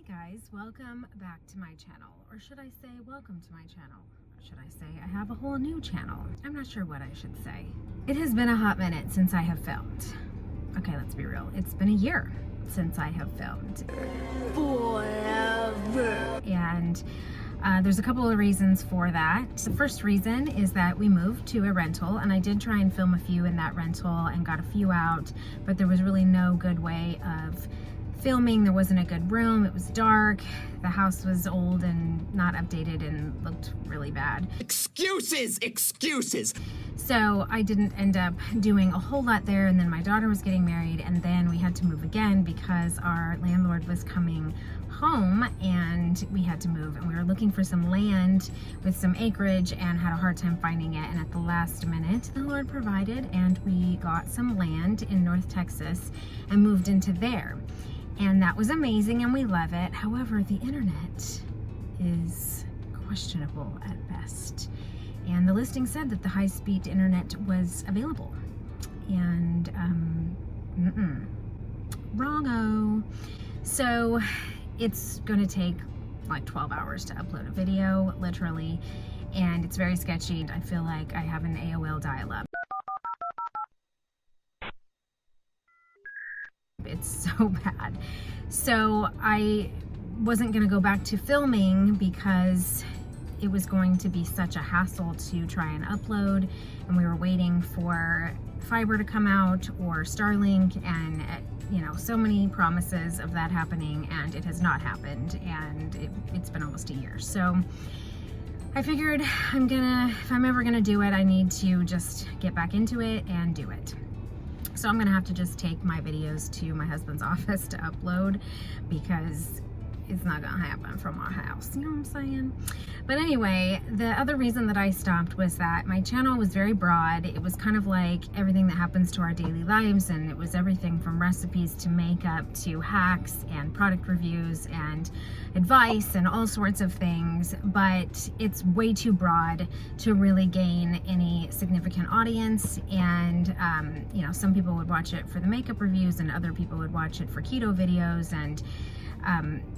guys, welcome back to my channel, or should I say welcome to my channel, or should I say I have a whole new channel? I'm not sure what I should say. It has been a hot minute since I have filmed. Okay, let's be real, it's been a year since I have filmed. Forever. And there's a couple of reasons for that. The first reason is that we moved to a rental, and I did try and film a few in that rental and got a few out, but there was really no good way of filming. There wasn't a good room, it was dark, the house was old and not updated and looked really bad. Excuses, excuses. So I didn't end up doing a whole lot there, and then my daughter was getting married, and then we had to move again because our landlord was coming home and we had to move, and we were looking for some land with some acreage and had a hard time finding it, and at the last minute the Lord provided and we got some land in North Texas and moved into there. And that was amazing and we love it. However, the internet is questionable at best. And the listing said that the high-speed internet was available. And, wrong-o. So it's gonna take like 12 hours to upload a video, literally. And it's very sketchy. I feel like I have an AOL dial-up. It's so bad. So I wasn't gonna go back to filming because it was going to be such a hassle to try and upload, and we were waiting for fiber to come out or Starlink, and you know, so many promises of that happening, and it has not happened, and it's been almost a year. So I figured if I'm ever gonna do it, I need to just get back into it and do it. So I'm gonna have to just take my videos to my husband's office to upload because it's not gonna happen from our house, you know what I'm saying? But anyway, the other reason that I stopped was that my channel was very broad. It was kind of like everything that happens to our daily lives, and it was everything from recipes to makeup to hacks and product reviews and advice and all sorts of things, but it's way too broad to really gain any significant audience. And you know, some people would watch it for the makeup reviews and other people would watch it for keto videos, and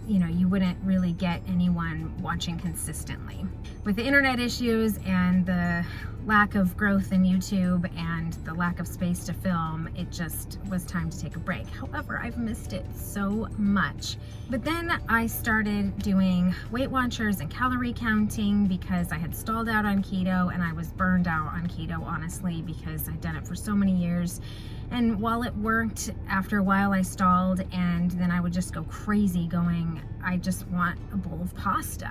you know, you wouldn't really get anyone watching consistently. With the internet issues and the lack of growth in YouTube and the lack of space to film, it just was time to take a break. However, I've missed it so much. But then I started doing Weight Watchers and calorie counting because I had stalled out on keto, and I was burned out on keto, honestly, because I'd done it for so many years. And while it worked, after a while I stalled, and then I would just go crazy going, I just want a bowl of pasta.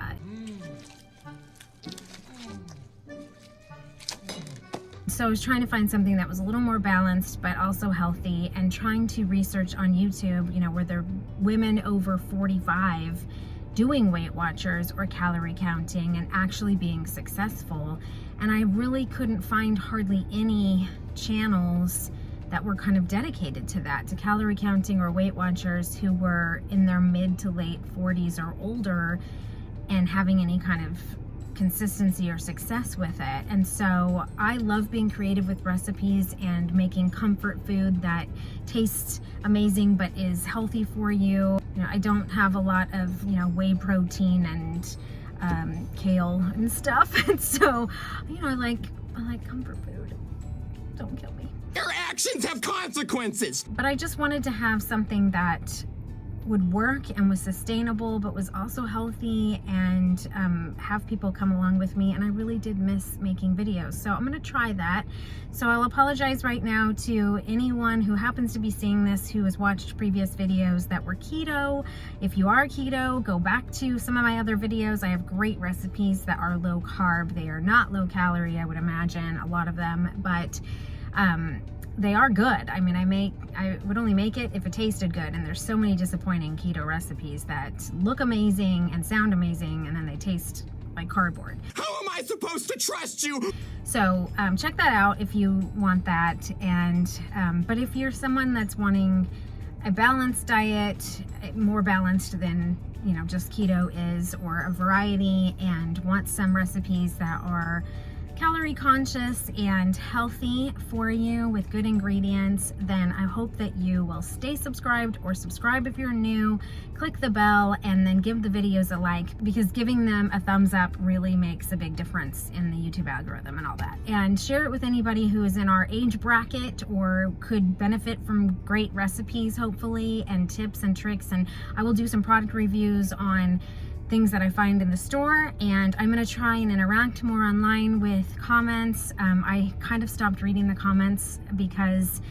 So I was trying to find something that was a little more balanced but also healthy, and trying to research on YouTube, you know, were there women over 45 doing Weight Watchers or calorie counting and actually being successful. And I really couldn't find hardly any channels that were kind of dedicated to that, to calorie counting or Weight Watchers, who were in their mid to late 40s or older and having any kind of consistency or success with it. And so I love being creative with recipes and making comfort food that tastes amazing but is healthy for you. You know, I don't have a lot of, you know, whey protein and kale and stuff. And so, you know, I like comfort food. Don't kill me. Your actions have consequences. But I just wanted to have something that would work and was sustainable but was also healthy, and have people come along with me. And I really did miss making videos, so I'm gonna try that. So I'll apologize right now to anyone who happens to be seeing this who has watched previous videos that were keto. If you are keto, go back to some of my other videos. I have great recipes that are low carb. They are not low calorie, I would imagine, a lot of them, but they are good. I mean, I would only make it if it tasted good, and there's so many disappointing keto recipes that look amazing and sound amazing, and then they taste like cardboard. How am I supposed to trust you? So check that out if you want that. And but if you're someone that's wanting a balanced diet, more balanced than, you know, just keto is, or a variety, and want some recipes that are calorie conscious and healthy for you with good ingredients, then I hope that you will stay subscribed, or subscribe if you're new, click the bell, and then give the videos a like, because giving them a thumbs up really makes a big difference in the YouTube algorithm and all that. And share it with anybody who is in our age bracket or could benefit from great recipes, hopefully, and tips and tricks. And I will do some product reviews on things that I find in the store, and I'm gonna try and interact more online with comments. I kind of stopped reading the comments because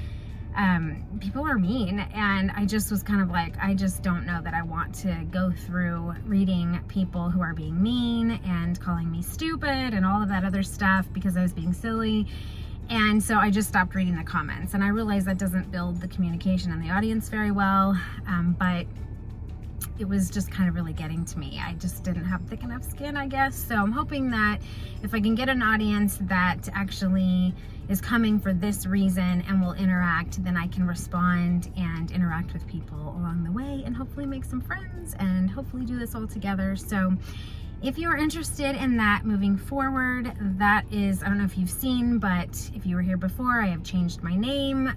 people are mean, and I just was kind of like, I just don't know that I want to go through reading people who are being mean and calling me stupid and all of that other stuff because I was being silly. And so I just stopped reading the comments, and I realized that doesn't build the communication in the audience very well, but it was just kind of really getting to me. I just didn't have thick enough skin, I guess. So I'm hoping that if I can get an audience that actually is coming for this reason and will interact, then I can respond and interact with people along the way and hopefully make some friends and hopefully do this all together. So if you're interested in that moving forward, that is, I don't know if you've seen, but if you were here before, I have changed my name,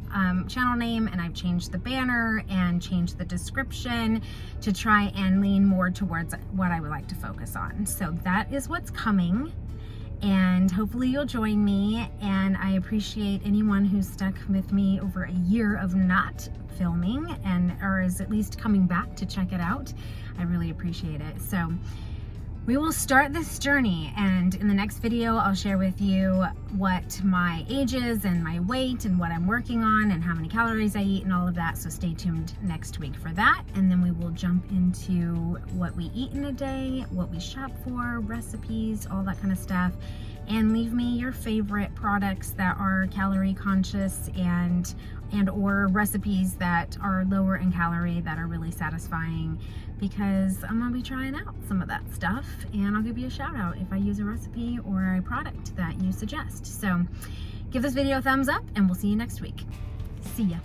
channel name, and I've changed the banner and changed the description to try and lean more towards what I would like to focus on. So that is what's coming, and hopefully you'll join me. And I appreciate anyone who's stuck with me over a year of not filming or is at least coming back to check it out. I really appreciate it. So we will start this journey, and in the next video I'll share with you what my age is and my weight and what I'm working on and how many calories I eat and all of that. So stay tuned next week for that, and then we will jump into what we eat in a day, what we shop for, recipes, all that kind of stuff. And leave me your favorite products that are calorie conscious and or recipes that are lower in calorie that are really satisfying, because I'm gonna be trying out some of that stuff, and I'll give you a shout out if I use a recipe or a product that you suggest. So give this video a thumbs up, and we'll see you next week. See ya.